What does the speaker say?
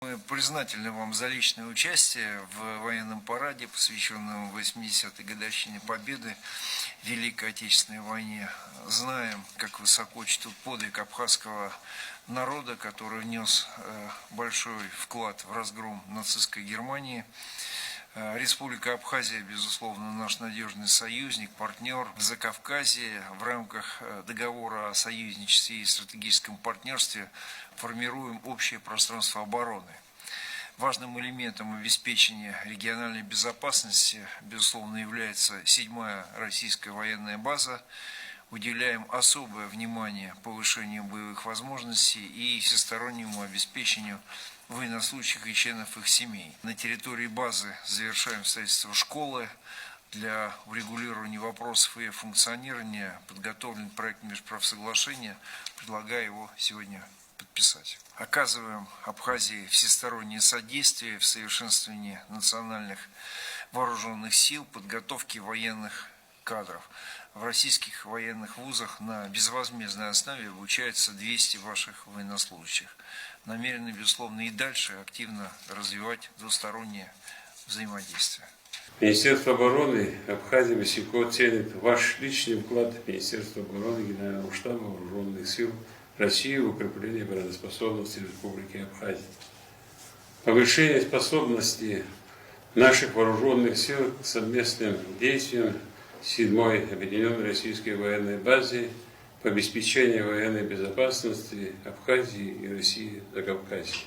Мы признательны вам за личное участие в военном параде, посвященном 80-й годовщине Победы в Великой Отечественной войне. Знаем, как высоко чтут подвиг абхазского народа, который внес большой вклад в разгром нацистской Германии. Республика Абхазия, безусловно, наш надежный союзник, партнер в Закавказье. В рамках договора о союзничестве и стратегическом партнерстве формируем общее пространство обороны. Важным элементом обеспечения региональной безопасности, безусловно, является 7-я российская военная база. Уделяем особое внимание повышению боевых возможностей и всестороннему обеспечению военнослужащих и членов их семей. На территории базы завершаем строительство школы. Для урегулирования вопросов ее функционирования подготовлен проект межправсоглашения. Предлагаю его сегодня подписать. Оказываем Абхазии всестороннее содействие в совершенствовании национальных вооруженных сил, подготовке военных кадров. В российских военных вузах на безвозмездной основе обучается 200 ваших военнослужащих. Намерены, безусловно, и дальше активно развивать двустороннее взаимодействие. Министерство обороны Абхазии высоко ценит ваш личный вклад в Министерство обороны Генерального штаба Вооруженных сил России в укрепление обороноспособности Республики Абхазия. Повышение способности наших вооруженных сил к совместным действиям 7-й Объединенной Российской военной базе по обеспечению военной безопасности Абхазии и России Закавказья.